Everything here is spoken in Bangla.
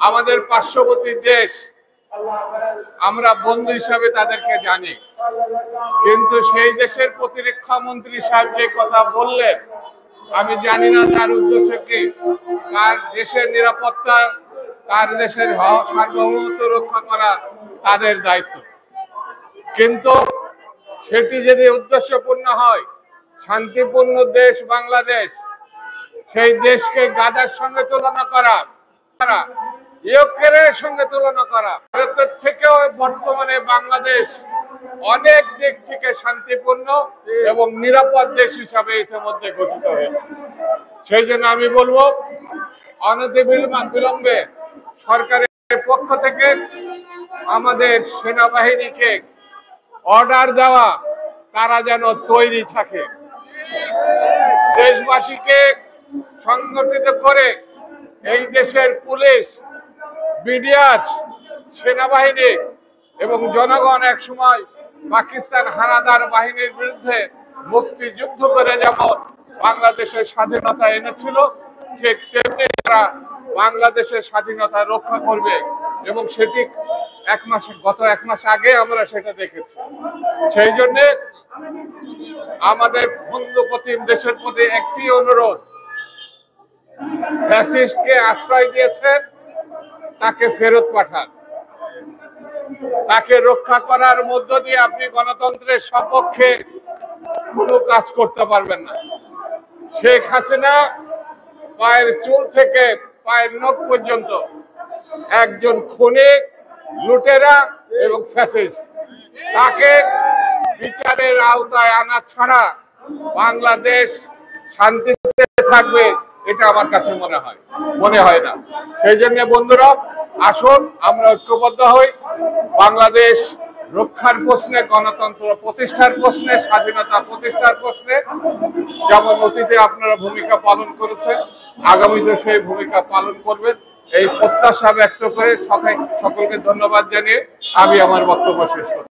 আমাদের পার্শ্ববর্তী দেশ, আমরা বন্ধু হিসাবে তাদেরকে জানি, কিন্তু সেই দেশের প্রতিরক্ষা মন্ত্রী সাহেব যে কথা বললেন, আমি জানি না তার উদ্দেশ্য কি। তার দেশের নিরাপত্তা, তার দেশের সার্বভৌমত্ব রক্ষা করা তাদের দায়িত্ব, কিন্তু সেটি যদি উদ্দেশ্যপূর্ণ হয়, শান্তিপূর্ণ দেশ বাংলাদেশ, সেই দেশকে গাজার সঙ্গে তুলনা করা, ইউক্রেনের সঙ্গে তুলনা করা, ভারতের থেকেও বর্তমানে বাংলাদেশ অনেক দিক থেকে শান্তিপূর্ণ এবং নিরাপদ দেশ হিসাবে ইতিমধ্যে ঘোষিত হয়েছে। সেই জন্য আমি বলবো, অনতিবিলম্বে সরকারের পক্ষ থেকে আমাদের সেনাবাহিনীকে অর্ডার দেওয়া, তারা যেন তৈরি থাকে, দেশবাসীকে সংগঠিত করে এই দেশের পুলিশ, বিডিআর, সেনাবাহিনী এবং জনগণ এক সময় পাকিস্তান হানাদার বাহিনীর বিরুদ্ধে মুক্তিযুদ্ধ করে যেমন বাংলাদেশের স্বাধীনতা এনেছিল, ঠিক তেমনি তারা বাংলাদেশের স্বাধীনতা রক্ষা করবে, এবং সেটি গত এক মাস আগে আমরা সেটা দেখেছি। সেই জন্য আমাদের বন্ধু প্রতিম দেশের প্রতি একটি অনুরোধ, ফ্যাসিস্টকে আশ্রয় দিয়েছেন, তাকে ফেরত পাঠান। তাকে রক্ষা করার মধ্য দিয়ে আপনি গণতন্ত্রের সপক্ষে কোনো কাজ করতে পারবেন না। শেখ হাসিনা পায়ের চুল থেকে পায়ের নখ পর্যন্ত একজন খুনি, লুটেরা এবং ফ্যাসিস্ট। তাকে বিচারের আওতায় আনা ছাড়া বাংলাদেশ শান্তিতে থাকবে এটা আমার কাছে মনে হয় না। সেই জন্য বন্ধুরা, আসুন আমরা ঐক্যবদ্ধ হই, বাংলাদেশ রক্ষার প্রশ্নে, গণতন্ত্র প্রতিষ্ঠার প্রশ্নে, স্বাধীনতা প্রতিষ্ঠার প্রশ্নে যেমন অতীতে আপনারা ভূমিকা পালন করেছেন, আগামীতে সেই ভূমিকা পালন করবেন, এই প্রত্যাশা ব্যক্ত করে সকলকে ধন্যবাদ জানিয়ে আমি আমার বক্তব্য শেষ করছি।